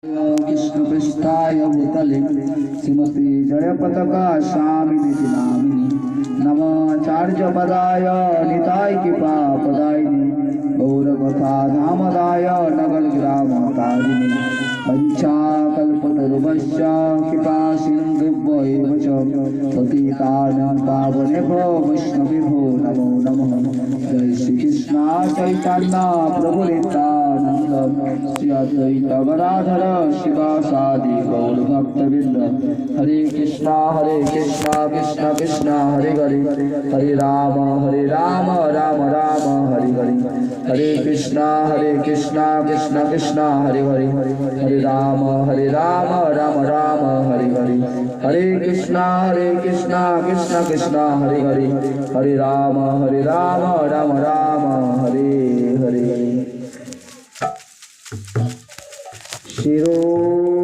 कृष्ण पृष्ठाय भूतले श्रीमती जय पताका स्वामिनी नामिनी नमाचार्य पदाय निताय कृपा पदायिनी गौर कथा धामदाय नगर ग्राम तारिणी पंचाकल्पतरुभ्यश्च कृपा सिन्धुभ्यो च पतितानां पावनेभ्यो वैष्णवेभ्यो नमो नमः। जय श्री कृष्ण चैतन्य प्रभु नित्यानंद श्री अद्वैत गदाधर शिवासादि गौर भक्तवृंद। हरे कृष्णा कृष्णा कृष्णा हरे हरे हरे राम राम राम हरे हरे। हरे कृष्णा कृष्णा कृष्णा हरे हरे हरे राम राम राम हरे हरे। हरे कृष्णा कृष्णा कृष्णा हरे हरे हरे राम राम राम हरे हरे। शिरो